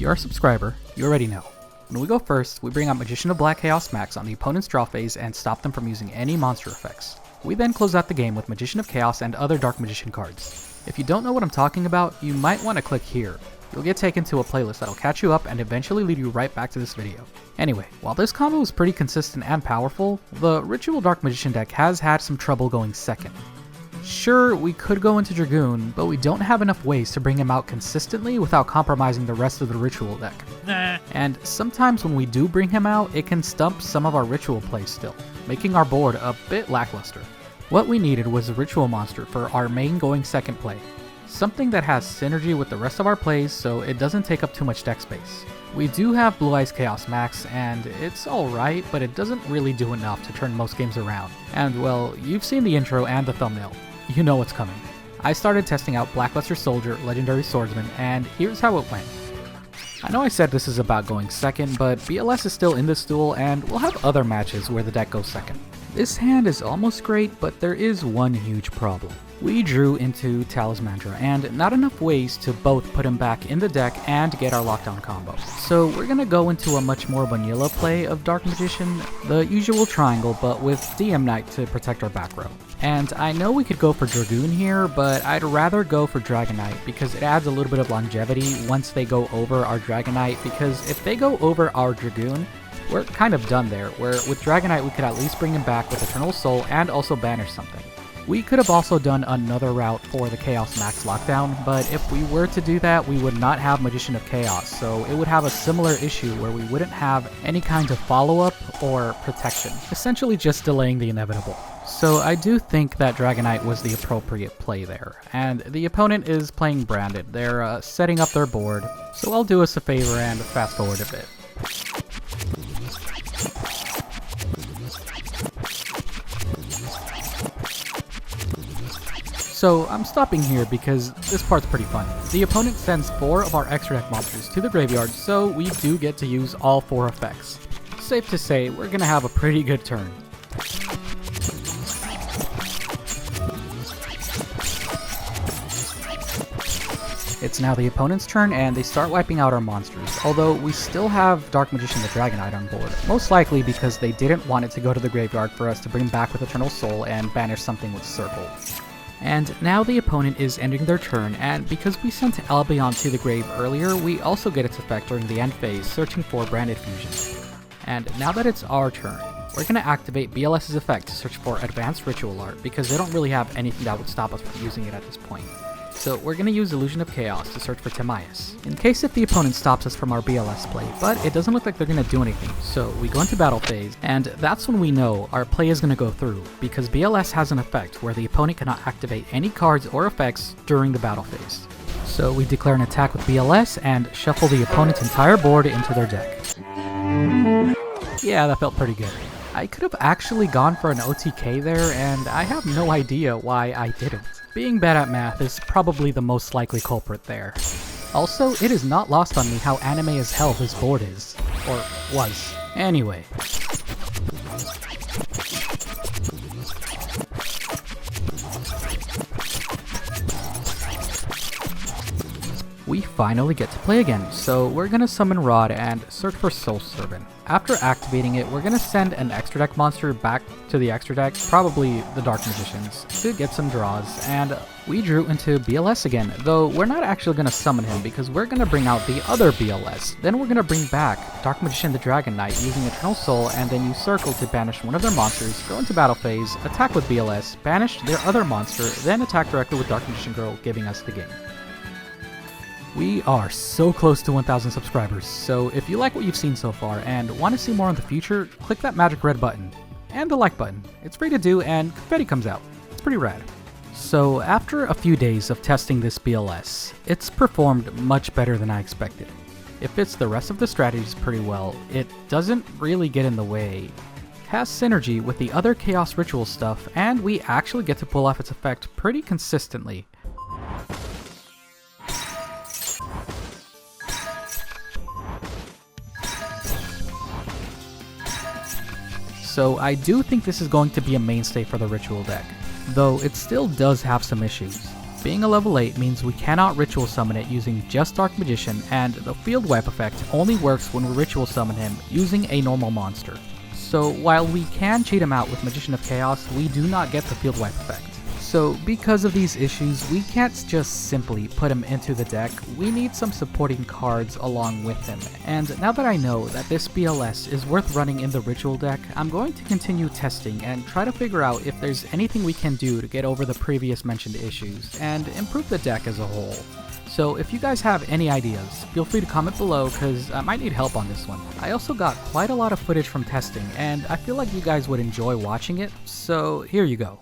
you're a subscriber, you already know. When we go first, we bring out Magician of Black Chaos Max on the opponent's draw phase and stop them from using any monster effects. We then close out the game with Magician of Chaos and other Dark Magician cards. If you don't know what I'm talking about, you might want to click here. You'll get taken to a playlist that'll catch you up and eventually lead you right back to this video. Anyway, while this combo is pretty consistent and powerful, the Ritual Dark Magician deck has had some trouble going second. Sure, we could go into Dragoon, but we don't have enough ways to bring him out consistently without compromising the rest of the Ritual deck. And sometimes when we do bring him out, it can stump some of our Ritual plays still, making our board a bit lackluster. What we needed was a Ritual monster for our main going second play. Something that has synergy with the rest of our plays so it doesn't take up too much deck space. We do have Blue Eyes Chaos Max, and it's alright, but it doesn't really do enough to turn most games around. And well, you've seen the intro and the thumbnail. You know what's coming. I started testing out Blackluster Soldier, Legendary Swordsman, and here's how it went. I know I said this is about going second, but BLS is still in this duel, and we'll have other matches where the deck goes second. This hand is almost great, but there is one huge problem. We drew into Talismandra, and not enough ways to both put him back in the deck and get our lockdown combo. So we're gonna go into a much more vanilla play of Dark Magician, the usual triangle, but with DM Knight to protect our back row. And I know we could go for Dragoon here, but I'd rather go for Dragon Knight because it adds a little bit of longevity once they go over our Dragon Knight, because if they go over our Dragoon, we're kind of done there, where with Dragon Knight we could at least bring him back with Eternal Soul and also banish something. We could have also done another route for the Chaos Max lockdown, but if we were to do that, we would not have Magician of Chaos, so it would have a similar issue where we wouldn't have any kind of follow-up or protection, essentially just delaying the inevitable. So I do think that Dragon Knight was the appropriate play there, and the opponent is playing Branded. They're setting up their board, so I'll do us a favor and fast forward a bit. So I'm stopping here because this part's pretty fun. The opponent sends 4 of our extra deck monsters to the graveyard, so we do get to use all 4 effects. Safe to say, we're gonna have a pretty good turn. It's now the opponent's turn, and they start wiping out our monsters, although we still have Dark Magician the Dragon Knight on board, most likely because they didn't want it to go to the graveyard for us to bring back with Eternal Soul and banish something with Circle. And now the opponent is ending their turn, and because we sent Albion to the grave earlier, we also get its effect during the end phase, searching for Branded Fusion. And now that it's our turn, we're going to activate BLS's effect to search for Advanced Ritual Art, because they don't really have anything that would stop us from using it at this point. So we're going to use Illusion of Chaos to search for Timaeus, in case if the opponent stops us from our BLS play, but it doesn't look like they're going to do anything. So we go into battle phase, and that's when we know our play is going to go through, because BLS has an effect where the opponent cannot activate any cards or effects during the battle phase. So we declare an attack with BLS and shuffle the opponent's entire board into their deck. Yeah, that felt pretty good. I could have actually gone for an OTK there, and I have no idea why I didn't. Being bad at math is probably the most likely culprit there. Also, it is not lost on me how anime as hell this board is. Or was. Anyway. We finally get to play again, so we're gonna summon Rod and search for Soul Servant. After activating it, we're gonna send an extra deck monster back to the extra deck, probably the Dark Magicians, to get some draws, and we drew into BLS again, though we're not actually gonna summon him because we're gonna bring out the other BLS. Then we're gonna bring back Dark Magician the Dragon Knight using Eternal Soul, and then use Circle to banish one of their monsters, go into battle phase, attack with BLS, banish their other monster, then attack directly with Dark Magician Girl, giving us the game. We are so close to 1,000 subscribers, so if you like what you've seen so far and want to see more in the future, click that magic red button. And the like button. It's free to do and confetti comes out. It's pretty rad. So after a few days of testing this BLS, it's performed much better than I expected. It fits the rest of the strategies pretty well, it doesn't really get in the way, has synergy with the other Chaos Ritual stuff, and we actually get to pull off its effect pretty consistently. So I do think this is going to be a mainstay for the Ritual deck, though it still does have some issues. Being a level 8 means we cannot ritual summon it using just Dark Magician, and the Field Wipe effect only works when we ritual summon him using a normal monster. So while we can cheat him out with Magician of Chaos, we do not get the Field Wipe effect. So because of these issues, we can't just simply put him into the deck, we need some supporting cards along with him. And now that I know that this BLS is worth running in the ritual deck, I'm going to continue testing and try to figure out if there's anything we can do to get over the previous mentioned issues and improve the deck as a whole. So if you guys have any ideas, feel free to comment below because I might need help on this one. I also got quite a lot of footage from testing and I feel like you guys would enjoy watching it, so here you go.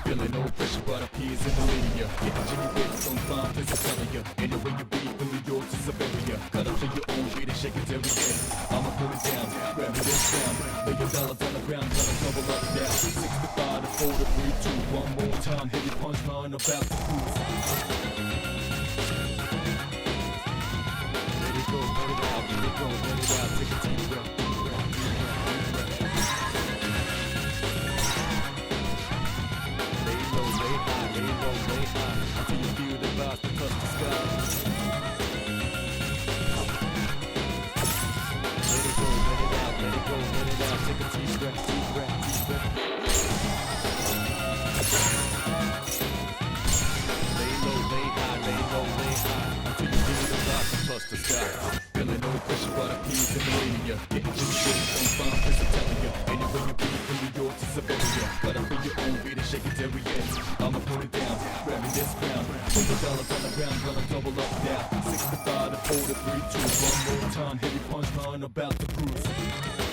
Feeling no pressure, but our peers in the media. Getting jiggy with some fun, please tell ya. Anyway you be, really yours is a barrier. Cut up to your own beat and shake it till we about to cruise. Let it go, let it out, let it go, let it out. Take a deep breath, deep breath, deep breath, deep breath. Lay low, lay high, lay low, lay high, until you feel the vibes that touch the sky. Let it go, let it out, let it go, let it out. Take a deep breath, deep breath, deep breath. Lay low, lay high, lay low, lay high, until you feel the vibes that touch the sky. Feeling no pressure, but I peace in the radio. Getting to the city, don't find pressure telling you. Anywhere you be, in New York to Siberia. Gotta bring your own beat and shake it every day. I'ma put it down, grabbing this crown. Put the dollars on the ground, gonna double up now. 65 to 4 to 3, 2, one more time. Heavy punch line about to cruise.